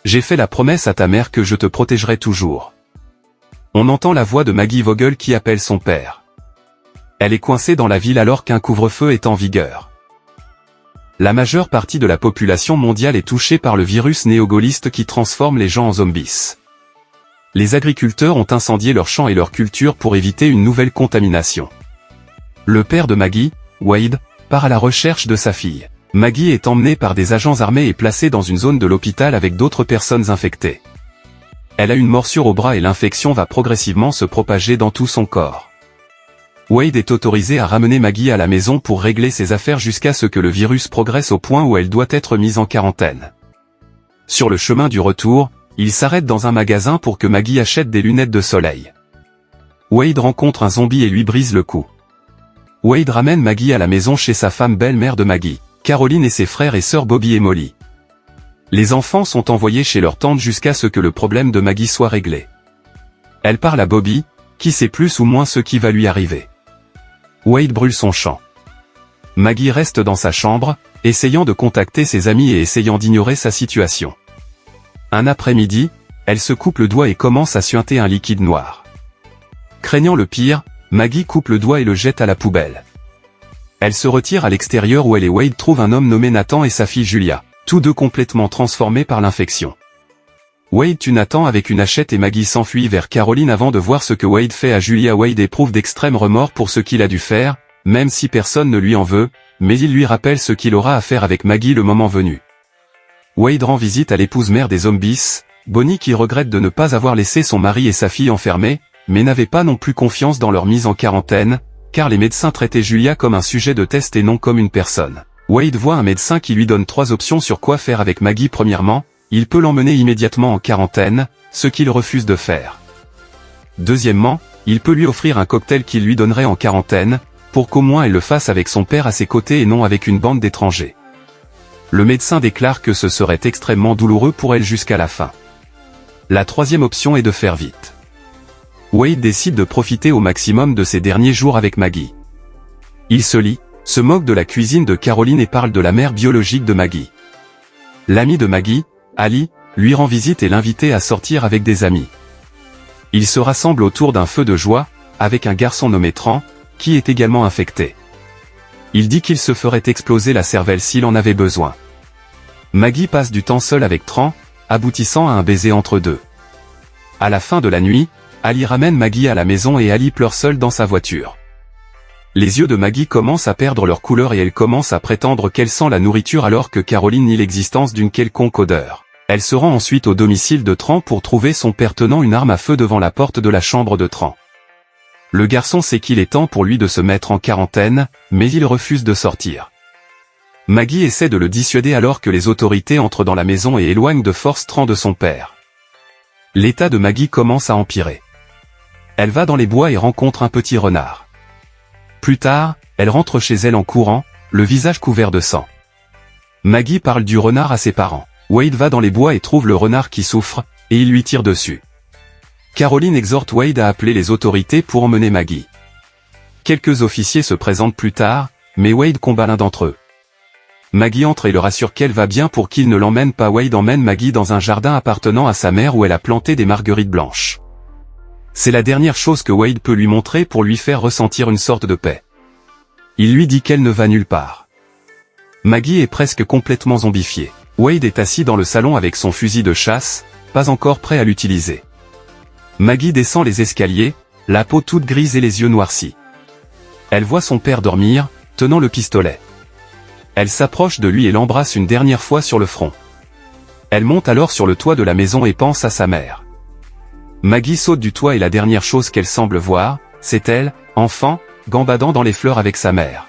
J'ai fait la promesse à ta mère que je te protégerai toujours. On entend la voix de Maggie Vogel qui appelle son père. Elle est coincée dans la ville alors qu'un couvre-feu est en vigueur. La majeure partie de la population mondiale est touchée par le virus néogaulliste qui transforme les gens en zombies. Les agriculteurs ont incendié leurs champs et leurs cultures pour éviter une nouvelle contamination. Le père de Maggie, Wade, part à la recherche de sa fille. Maggie est emmenée par des agents armés et placée dans une zone de l'hôpital avec d'autres personnes infectées. Elle a une morsure au bras et l'infection va progressivement se propager dans tout son corps. Wade est autorisé à ramener Maggie à la maison pour régler ses affaires jusqu'à ce que le virus progresse au point où elle doit être mise en quarantaine. Sur le chemin du retour, il s'arrête dans un magasin pour que Maggie achète des lunettes de soleil. Wade rencontre un zombie et lui brise le cou. Wade ramène Maggie à la maison chez sa femme belle-mère de Maggie, Caroline et ses frères et sœurs Bobby et Molly. Les enfants sont envoyés chez leur tante jusqu'à ce que le problème de Maggie soit réglé. Elle parle à Bobby, qui sait plus ou moins ce qui va lui arriver. Wade brûle son champ. Maggie reste dans sa chambre, essayant de contacter ses amis et essayant d'ignorer sa situation. Un après-midi, elle se coupe le doigt et commence à suinter un liquide noir. Craignant le pire, Maggie coupe le doigt et le jette à la poubelle. Elle se retire à l'extérieur où elle et Wade trouvent un homme nommé Nathan et sa fille Julia, tous deux complètement transformés par l'infection. Wade tue Nathan avec une hachette et Maggie s'enfuit vers Caroline avant de voir ce que Wade fait à Julia. Wade éprouve d'extrêmes remords pour ce qu'il a dû faire, même si personne ne lui en veut, mais il lui rappelle ce qu'il aura à faire avec Maggie le moment venu. Wade rend visite à l'épouse mère des zombies, Bonnie, qui regrette de ne pas avoir laissé son mari et sa fille enfermés, mais n'avait pas non plus confiance dans leur mise en quarantaine, car les médecins traitaient Julia comme un sujet de test et non comme une personne. Wade voit un médecin qui lui donne 3 options sur quoi faire avec Maggie. Premièrement, il peut l'emmener immédiatement en quarantaine, ce qu'il refuse de faire. Deuxièmement, il peut lui offrir un cocktail qu'il lui donnerait en quarantaine, pour qu'au moins elle le fasse avec son père à ses côtés et non avec une bande d'étrangers. Le médecin déclare que ce serait extrêmement douloureux pour elle jusqu'à la fin. La troisième option est de faire vite. Wade décide de profiter au maximum de ses derniers jours avec Maggie. Il se lie, se moque de la cuisine de Caroline et parle de la mère biologique de Maggie. L'ami de Maggie, Ali, lui rend visite et l'invite à sortir avec des amis. Ils se rassemblent autour d'un feu de joie, avec un garçon nommé Tran, qui est également infecté. Il dit qu'il se ferait exploser la cervelle s'il en avait besoin. Maggie passe du temps seule avec Tran, aboutissant à un baiser entre deux. À la fin de la nuit, Ali ramène Maggie à la maison et Ali pleure seule dans sa voiture. Les yeux de Maggie commencent à perdre leur couleur et elle commence à prétendre qu'elle sent la nourriture alors que Caroline nie l'existence d'une quelconque odeur. Elle se rend ensuite au domicile de Tran pour trouver son père tenant une arme à feu devant la porte de la chambre de Tran. Le garçon sait qu'il est temps pour lui de se mettre en quarantaine, mais il refuse de sortir. Maggie essaie de le dissuader alors que les autorités entrent dans la maison et éloignent de force Tran de son père. L'état de Maggie commence à empirer. Elle va dans les bois et rencontre un petit renard. Plus tard, elle rentre chez elle en courant, le visage couvert de sang. Maggie parle du renard à ses parents. Wade va dans les bois et trouve le renard qui souffre, et il lui tire dessus. Caroline exhorte Wade à appeler les autorités pour emmener Maggie. Quelques officiers se présentent plus tard, mais Wade combat l'un d'entre eux. Maggie entre et le rassure qu'elle va bien pour qu'il ne l'emmène pas. Wade emmène Maggie dans un jardin appartenant à sa mère où elle a planté des marguerites blanches. C'est la dernière chose que Wade peut lui montrer pour lui faire ressentir une sorte de paix. Il lui dit qu'elle ne va nulle part. Maggie est presque complètement zombifiée. Wade est assis dans le salon avec son fusil de chasse, pas encore prêt à l'utiliser. Maggie descend les escaliers, la peau toute grise et les yeux noircis. Elle voit son père dormir, tenant le pistolet. Elle s'approche de lui et l'embrasse une dernière fois sur le front. Elle monte alors sur le toit de la maison et pense à sa mère. Maggie saute du toit et la dernière chose qu'elle semble voir, c'est elle, enfant, gambadant dans les fleurs avec sa mère.